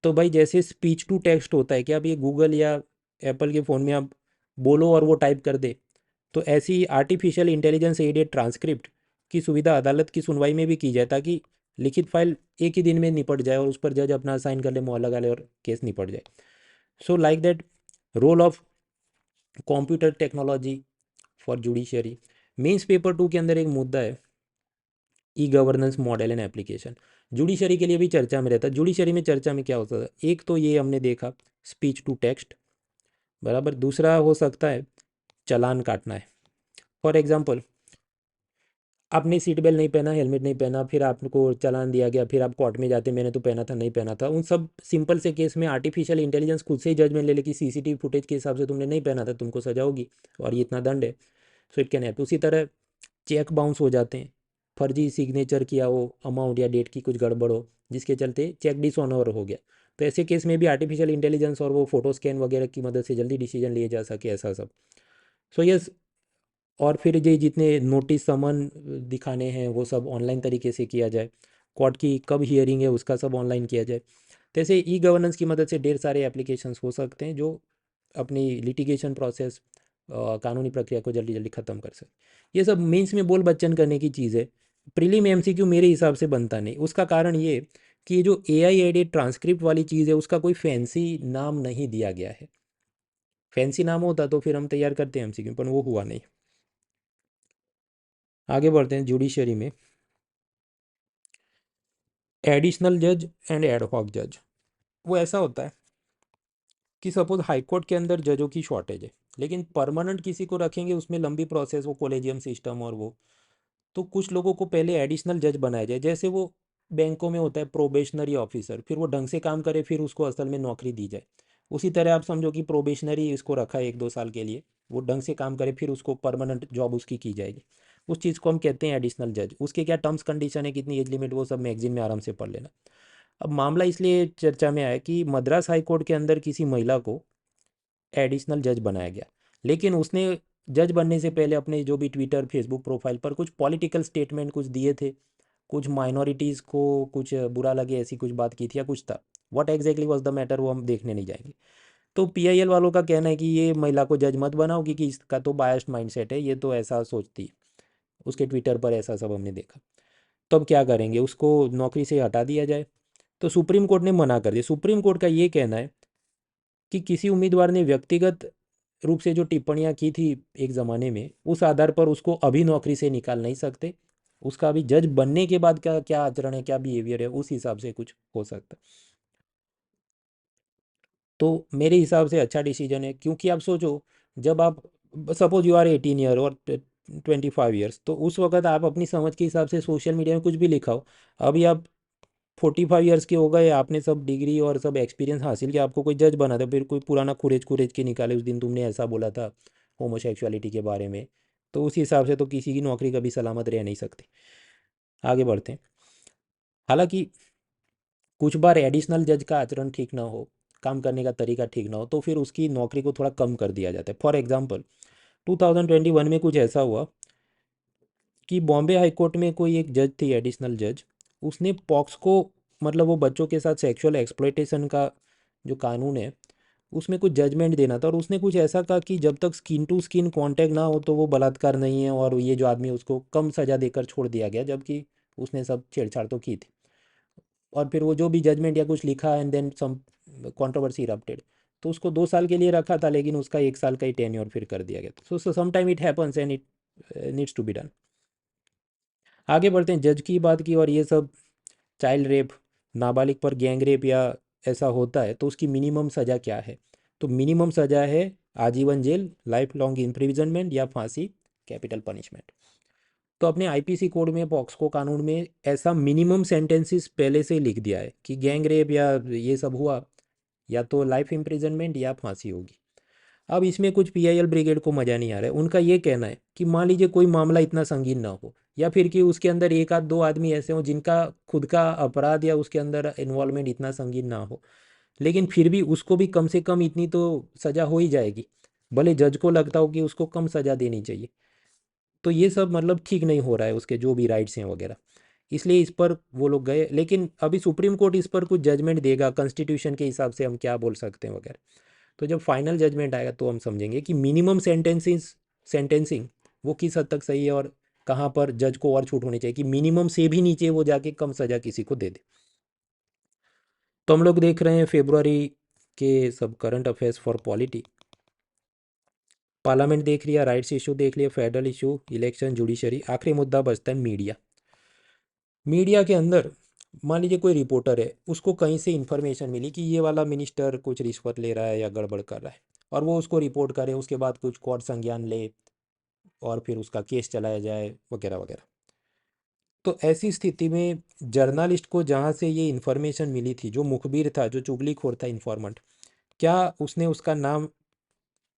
तो भाई जैसे स्पीच टू टेक्स्ट होता है कि आप ये गूगल या एप्पल के फ़ोन में आप बोलो और वो टाइप कर दे, तो ऐसी आर्टिफिशियल इंटेलिजेंस एडेड ट्रांसक्रिप्ट की सुविधा अदालत की सुनवाई में भी की जाए, ताकि लिखित फाइल एक ही दिन में निपट जाए और उस पर जज अपना साइन कर ले, मोहर लगा ले और केस निपट जाए। So like that, role of computer technology for judiciary. Mains paper 2 के अंदर एक मुद्दा है, e governance model and application. Judiciary के लिए भी चर्चा में रहता है। जुडिशरी में चर्चा में क्या होता है? एक तो ये हमने देखा स्पीच टू टेक्स्ट, बराबर। दूसरा हो सकता है चालान काटना है। फॉर एग्जांपल, आपने सीट बेल्ट नहीं पहना, हेलमेट नहीं पहना, फिर आपको चालान दिया गया, फिर आप कोर्ट में जाते, मैंने तो पहना था, नहीं पहना था। उन सब सिंपल से केस में आर्टिफिशियल इंटेलिजेंस खुद से ही जजमेंट ले ले कि सीसीटीवी फुटेज के हिसाब से तुमने नहीं पहना था, तुमको सजा होगी और ये इतना दंड है। So it can help. उसी तरह चेक बाउंस हो जाते हैं, फर्जी सिग्नेचर किया हो, अमाउंट या डेट की कुछ गड़बड़ हो, जिसके चलते चेक डिसऑनर हो गया। तो ऐसे केस में भी आर्टिफिशियल इंटेलिजेंस और वो फोटो स्कैन वगैरह की मदद से जल्दी डिसीजन लिए जा सके, ऐसा सब। So yes. और फिर ये जितने नोटिस समन दिखाने हैं वो सब ऑनलाइन तरीके से किया जाए। कोर्ट की कब हियरिंग है उसका सब ऑनलाइन किया जाए, जैसे ई गवर्नेंस की मदद से ढेर सारे एप्लीकेशंस हो सकते हैं जो अपनी लिटिगेशन प्रोसेस, कानूनी प्रक्रिया को जल्दी जल्दी ख़त्म कर सके। ये सब मेंस में बोल बच्चन करने की चीज़ है। प्रीलिम एमसीक्यू मेरे हिसाब से बनता नहीं। उसका कारण ये कि ये जो एआई एडेड ट्रांसक्रिप्ट वाली चीज़ है उसका कोई फैंसी नाम नहीं दिया गया है। फैंसी नाम होता तो फिर हम तैयार करते हैं एमसीक्यू, पर वो हुआ नहीं। आगे बढ़ते हैं जुडिशरी में। एडिशनल जज एंड एडहॉक जज, वो ऐसा होता है कि सपोज हाई कोर्ट के अंदर जजों की शॉर्टेज है, लेकिन परमानेंट किसी को रखेंगे उसमें लंबी प्रोसेस, वो कोलेजियम सिस्टम और वो, तो कुछ लोगों को पहले एडिशनल जज बनाया जाए। जैसे वो बैंकों में होता है प्रोबेशनरी ऑफिसर, फिर वो ढंग से काम करे फिर उसको असल में नौकरी दी जाए। उसी तरह आप समझो कि प्रोबेशनरी इसको रखा है 1-2 साल के लिए, वो ढंग से काम करे फिर उसको परमानेंट जॉब उसकी की जाएगी। उस चीज़ को हम कहते हैं एडिशनल जज। उसके क्या टर्म्स कंडीशन है, कितनी एज लिमिट, वो सब मैगजीन में आराम से पढ़ लेना। अब मामला इसलिए चर्चा में आया कि मद्रास हाई कोर्ट के अंदर किसी महिला को एडिशनल जज बनाया गया, लेकिन उसने जज बनने से पहले अपने जो भी ट्विटर फेसबुक प्रोफाइल पर कुछ पॉलिटिकल स्टेटमेंट कुछ दिए थे, कुछ माइनॉरिटीज़ को कुछ बुरा लगे ऐसी कुछ बात की थी या कुछ था। What exactly was the matter वो हम देखने नहीं जाएंगे। तो पीआईएल वालों का कहना है कि ये महिला को जज मत बनाओ क्योंकि इसका तो बायस्ड माइंडसेट है, ये तो ऐसा सोचती है। उसके ट्विटर पर ऐसा सब हमने देखा। तो अब क्या करेंगे, उसको नौकरी से हटा दिया जाए। तो सुप्रीम कोर्ट ने मना कर दिया। सुप्रीम कोर्ट का ये कहना है कि किसी उम्मीदवार ने व्यक्तिगत रूप से जो टिप्पणियां की थी एक ज़माने में, उस आधार पर उसको अभी नौकरी से निकाल नहीं सकते। उसका अभी जज बनने के बाद क्या क्या आचरण है, क्या बिहेवियर है, उस हिसाब से कुछ हो सकता है। तो मेरे हिसाब से अच्छा डिसीजन है, क्योंकि आप सोचो, जब आप सपोज यू आर 18 ईयर और 25 ईयर्स, तो उस वक्त आप अपनी समझ के हिसाब से सोशल मीडिया में कुछ भी लिखाओ। अभी आप 45 ईयर्स के हो गए, आपने सब डिग्री और सब एक्सपीरियंस हासिल किया, आपको कोई जज बना था, फिर कोई पुराना खुरेज खुरेज के निकाले उस दिन तुमने ऐसा बोला था होमोसेक्सुअलिटी के बारे में, तो उस हिसाब से तो किसी की नौकरी कभी सलामत रह नहीं सकती। आगे बढ़ते हैं। हालांकि कुछ बार एडिशनल जज का आचरण ठीक ना हो, काम करने का तरीका ठीक ना हो, तो फिर उसकी नौकरी को थोड़ा कम कर दिया जाता है। फॉर एग्जांपल 2021 में कुछ ऐसा हुआ कि बॉम्बे हाई कोर्ट में कोई एक जज थी, एडिशनल जज। उसने पॉक्सको, मतलब वो बच्चों के साथ सेक्सुअल एक्सप्लॉयटेशन का जो कानून है उसमें कुछ जजमेंट देना था, और उसने कुछ ऐसा कहा कि जब तक स्किन टू स्किन कांटेक्ट ना हो तो वो बलात्कार नहीं है, और ये जो आदमी उसको कम सज़ा देकर छोड़ दिया गया, जबकि उसने सब छेड़छाड़ तो की थी। और फिर वो जो भी जजमेंट या कुछ लिखा and then some controversy erupted, तो उसको 2 साल के लिए रखा था, लेकिन उसका 1 साल का ही टेन्योर फिर कर दिया गया। So some time it happens and it needs to be done. आगे बढ़ते हैं। जज की बात की, और ये सब चाइल्ड रेप, नाबालिग पर गैंग रेप या ऐसा होता है तो उसकी मिनिमम सज़ा क्या है। तो मिनिमम सज़ा है आजीवन जेल, लाइफ लॉन्ग इम्प्रिजनमेंट या फांसी, कैपिटल पनिशमेंट। तो अपने आईपीसी कोड में, पॉक्सको कानून में ऐसा मिनिमम सेंटेंसेस पहले से ही लिख दिया है कि गैंग रेप या ये सब हुआ या तो लाइफ इम्प्रिजनमेंट या फांसी होगी। अब इसमें कुछ पीआईएल ब्रिगेड को मज़ा नहीं आ रहा है। उनका ये कहना है कि मान लीजिए कोई मामला इतना संगीन ना हो, या फिर कि उसके अंदर एक आध दो आदमी ऐसे हों जिनका खुद का अपराध या उसके अंदर इन्वॉल्वमेंट इतना संगीन ना हो, लेकिन फिर भी उसको भी कम से कम इतनी तो सज़ा हो ही जाएगी, भले जज को लगता हो कि उसको कम सज़ा देनी चाहिए। तो ये सब मतलब ठीक नहीं हो रहा है, उसके जो भी राइट्स हैं वगैरह। इसलिए इस पर वो लोग गए, लेकिन अभी सुप्रीम कोर्ट इस पर कुछ जजमेंट देगा, कॉन्स्टिट्यूशन के हिसाब से हम क्या बोल सकते हैं वगैरह। तो जब फाइनल जजमेंट आएगा तो हम समझेंगे कि मिनिमम सेंटेंसिंग वो किस हद तक सही है, और कहाँ पर जज को और छूट होनी चाहिए कि मिनिमम से भी नीचे वो जाके कम सज़ा किसी को दे दे। तो हम लोग देख रहे हैं फेब्रुआरी के सब current affairs for polity. Parliament देख लिया, राइट्स इशू देख लिया, फेडरल इशू, इलेक्शन, जुडिशरी। आखिरी मुद्दा बचता है मीडिया। मीडिया के अंदर मान लीजिए कोई रिपोर्टर है, उसको कहीं से इन्फॉर्मेशन मिली कि ये वाला मिनिस्टर कुछ रिश्वत ले रहा है या गड़बड़ कर रहा है, और वो उसको रिपोर्ट करे, उसके बाद कुछ कोर्ट संज्ञान ले और फिर उसका केस चलाया जाए वगैरह वगैरह। तो ऐसी स्थिति में जर्नलिस्ट को जहाँ से ये इन्फॉर्मेशन मिली थी, जो मुखबिर था, जो चुगलीखोर था, इन्फॉर्मेंट, क्या उसने उसका नाम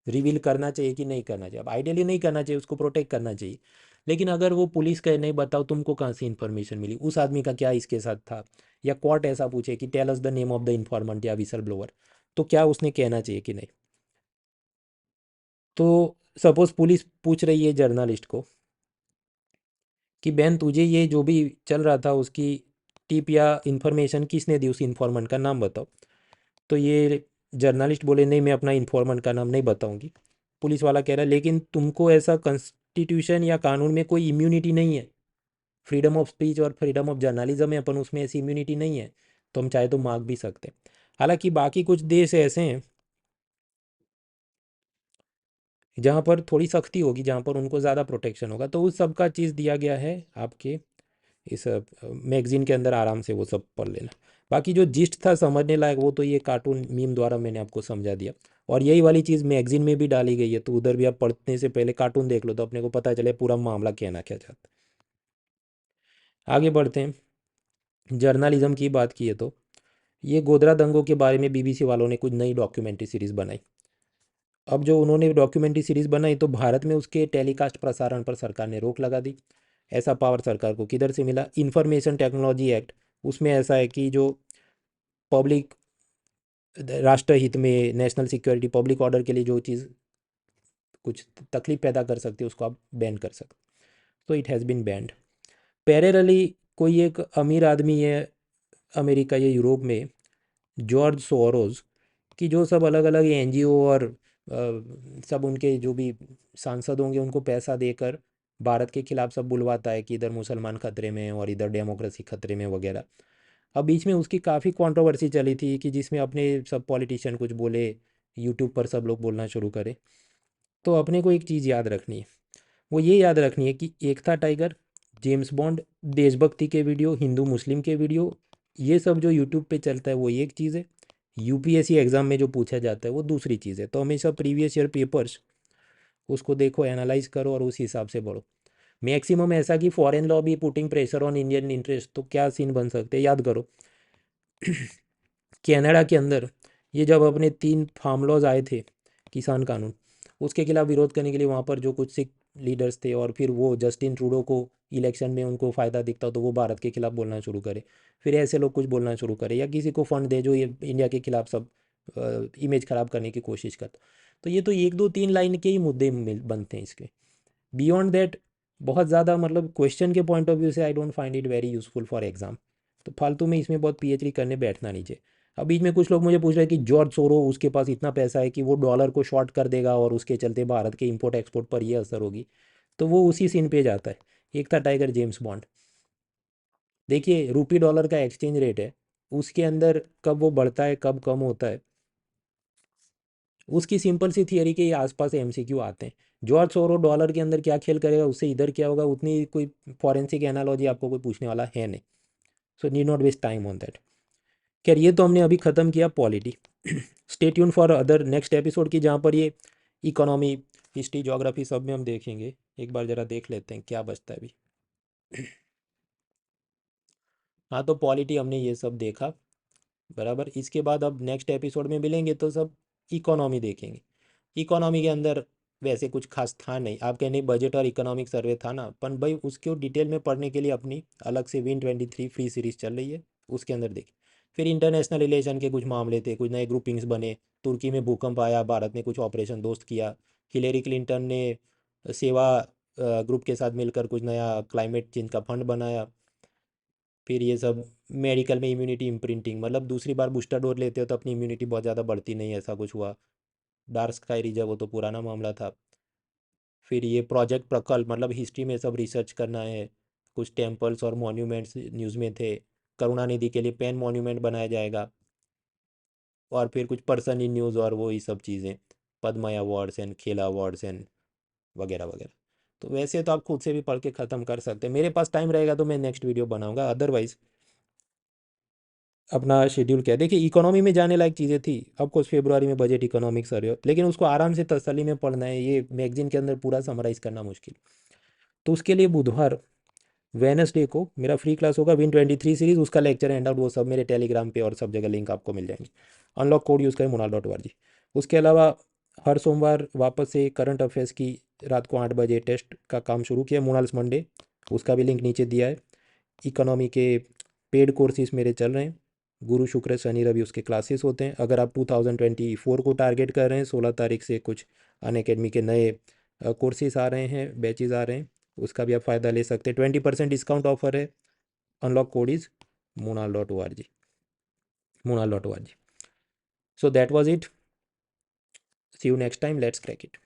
रिवील करना चाहिए कि नहीं करना चाहिए। अब आइडियली नहीं करना चाहिए, उसको प्रोटेक्ट करना चाहिए। लेकिन अगर वो पुलिस कहे नहीं बताओ तुमको कहाँ से इन्फॉर्मेशन मिली, उस आदमी का क्या इसके साथ था, या कोर्ट ऐसा पूछे कि tell us the name of the informant या विसल ब्लोअर, तो क्या उसने कहना चाहिए कि नहीं। तो सपोज पुलिस पूछ रही है जर्नलिस्ट को कि बहन तुझे ये जो भी चल रहा था उसकी टिप या इन्फॉर्मेशन किसने दी, उस इन्फॉर्मेंट का नाम बताओ। तो ये जर्नलिस्ट बोले नहीं मैं अपना इन्फॉर्मेंट का नाम नहीं बताऊंगी। पुलिस वाला कह रहा है लेकिन तुमको ऐसा कॉन्स्टिट्यूशन या कानून में कोई इम्यूनिटी नहीं है, फ्रीडम ऑफ स्पीच और फ्रीडम ऑफ जर्नलिज्म है, अपन उसमें ऐसी इम्यूनिटी नहीं है, तो हम चाहे तो मांग भी सकते हैं। हालांकि बाकी कुछ देश ऐसे हैं जहाँ पर थोड़ी सख्ती होगी, जहाँ पर उनको ज़्यादा प्रोटेक्शन होगा, तो उस सब का चीज़ दिया गया है आपके इस मैगज़ीन के अंदर, आराम से वो सब पढ़ लेना। बाकी जो जिस्ट था समझने लायक वो तो ये कार्टून मीम द्वारा मैंने आपको समझा दिया, और यही वाली चीज़ मैगज़ीन में भी डाली गई है, तो उधर भी आप पढ़ने से पहले कार्टून देख लो तो अपने को पता चले पूरा मामला कहना क्या चाहता है। आगे बढ़ते हैं। जर्नलिज्म की बात की है तो ये गोधरा दंगों के बारे में बीबीसी वालों ने कुछ नई डॉक्यूमेंट्री सीरीज़ बनाई। अब जो उन्होंने डॉक्यूमेंट्री सीरीज़ बनाई तो भारत में उसके टेलीकास्ट प्रसारण पर सरकार ने रोक लगा दी। ऐसा पावर सरकार को किधर से मिला? इंफॉर्मेशन टेक्नोलॉजी एक्ट, उसमें ऐसा है कि जो पब्लिक राष्ट्र हित में, नेशनल सिक्योरिटी, पब्लिक ऑर्डर के लिए जो चीज़ कुछ तकलीफ पैदा कर सकती है उसको आप बैन कर सकते, तो it has been banned. Parallelly कोई एक अमीर आदमी है अमेरिका या यूरोप में, जॉर्ज सोरोज, कि जो सब अलग अलग एनजीओ और सब उनके जो भी सांसद होंगे उनको पैसा देकर भारत के खिलाफ सब बुलवाता है कि इधर मुसलमान खतरे में हैं और इधर डेमोक्रेसी खतरे में वगैरह। अब बीच में उसकी काफ़ी कंट्रोवर्सी चली थी कि जिसमें अपने सब पॉलिटिशियन कुछ बोले, यूट्यूब पर सब लोग बोलना शुरू करे। तो अपने को एक चीज़ याद रखनी है, वो ये याद रखनी है कि एक था टाइगर, जेम्स बॉन्ड, देशभक्ति के वीडियो, हिंदू मुस्लिम के वीडियो, ये सब जो यूट्यूब पे चलता है वो एक चीज़ है, यूपीएससी एग्ज़ाम में जो पूछा जाता है वो दूसरी चीज़ है। तो हमेशा प्रीवियस ईयर पेपर्स उसको देखो, एनालाइज करो और उस हिसाब से बढ़ो। मैक्सिमम ऐसा कि फॉरेन लॉ भी putting pressure on Indian interest, तो क्या सीन बन सकते हैं याद करो। कनाडा के अंदर ये जब अपने 3 फार्म लॉज आए थे, किसान कानून, उसके खिलाफ विरोध करने के लिए वहाँ पर जो कुछ सिख लीडर्स थे, और फिर वो जस्टिन ट्रूडो को इलेक्शन में उनको फ़ायदा दिखता तो वो भारत के खिलाफ बोलना शुरू करे, फिर ऐसे लोग कुछ बोलना शुरू करे या किसी को फंड दे जो ये इंडिया के खिलाफ सब इमेज ख़राब करने की कोशिश करता। तो ये तो 1 2 3 लाइन के ही मुद्दे बनते हैं इसके। बियॉन्ड दैट बहुत ज़्यादा मतलब क्वेश्चन के पॉइंट ऑफ व्यू से I don't find it very useful for exam. तो फालतू में इसमें बहुत पीएचडी करने बैठना नहीं चाहिए। अब बीच में कुछ लोग मुझे पूछ रहे हैं कि जॉर्ज सोरो उसके पास इतना पैसा है कि वो डॉलर को शॉर्ट कर देगा और उसके चलते भारत के इंपोर्ट एक्सपोर्ट पर ये असर होगी, तो वो उसी सीन पे जाता है। एक था टाइगर जेम्स बॉन्ड। देखिए रूपी डॉलर का एक्सचेंज रेट है, उसके अंदर कब वो बढ़ता है कब कम होता है, उसकी सिंपल सी थियरी के आसपास एमसीक्यू आते हैं। जॉर्ज सोरो डॉलर के अंदर क्या खेल करेगा, उससे इधर क्या होगा, उतनी कोई फॉरेंसिक एनालॉजी आपको कोई पूछने वाला है नहीं। So need not waste time on that. खैर ये तो हमने अभी ख़त्म किया polity. Stay tune for other next episode की, जहाँ पर ये इकोनॉमी, हिस्ट्री, ज्योग्राफी सब में हम देखेंगे। एक बार ज़रा देख लेते हैं क्या बचता है अभी। हाँ तो पॉलिटी हमने ये सब देखा बराबर। इसके बाद अब नेक्स्ट एपिसोड में मिलेंगे तो सब इकोनॉमी देखेंगे। इकोनॉमी के अंदर वैसे कुछ खास था नहीं, आप कहने बजट और इकोनॉमिक सर्वे था ना, पर भाई उसको डिटेल में पढ़ने के लिए अपनी अलग से Win23 फ्री सीरीज चल रही है, उसके अंदर देखिए। फिर इंटरनेशनल रिलेशन के कुछ मामले थे, कुछ नए ग्रुपिंग्स बने, तुर्की में भूकंप आया, भारत ने कुछ ऑपरेशन दोस्त किया, हिलेरी क्लिंटन ने सेवा ग्रुप के साथ मिलकर कुछ नया क्लाइमेट चेंज का फंड बनाया। फिर ये सब मेडिकल में इम्यूनिटी इम्प्रिंटिंग, मतलब दूसरी बार बूस्टर डोज लेते हो तो अपनी इम्यूनिटी बहुत ज़्यादा बढ़ती नहीं, ऐसा कुछ हुआ। डार्क स्काई रिजर्व, वो तो पुराना मामला था। फिर ये प्रोजेक्ट प्रकल्प, मतलब हिस्ट्री में सब रिसर्च करना है, कुछ टेम्पल्स और मॉन्यूमेंट्स न्यूज़ में थे। करुणानिधि के लिए पेन मॉन्यूमेंट बनाया जाएगा। और फिर कुछ पर्सन इन न्यूज़ और वो ये सब चीज़ें, पद्म अवार्ड्स एंड खेला अवार्ड्स एंड वगैरह वगैरह। तो वैसे तो आप खुद से भी पढ़ के ख़त्म कर सकते हैं, मेरे पास टाइम रहेगा तो मैं नेक्स्ट वीडियो बनाऊंगा, अदरवाइज़ अपना शेड्यूल क्या है। देखिए इकोनॉमी में जाने लायक चीज़ें थी, अब कुछ फरवरी में बजट इकोनॉमिक्स आ रही हो, लेकिन उसको आराम से तसल्ली में पढ़ना है, ये मैगजीन के अंदर पूरा समराइज़ करना मुश्किल। तो उसके लिए बुधवार वेनसडे को मेरा फ्री क्लास होगा, Win23 सीरीज़, उसका लेक्चर एंड आउट वो सब मेरे टेलीग्राम पे और सब जगह लिंक आपको मिल जाएंगे। अनलॉक कोड यूज़ करें monal.org। उसके अलावा हर सोमवार वापस से करंट अफेयर्स की रात को 8 बजे टेस्ट का काम शुरू किया, मोनाल्स मंडे, उसका भी लिंक नीचे दिया है। इकोनॉमी के पेड कोर्सेज मेरे चल रहे हैं, गुरु शुक्र शनि रवि उसके क्लासेस होते हैं। अगर आप 2024 को टारगेट कर रहे हैं, 16 तारीख से कुछ अनअकैडमी के नए कोर्सेज आ रहे हैं, बैचेज आ रहे हैं, उसका भी आप फ़ायदा ले सकते हैं। 20% डिस्काउंट ऑफर है, unlock code is munal.org, munal.org. So that was it. See you next time. Let's crack it.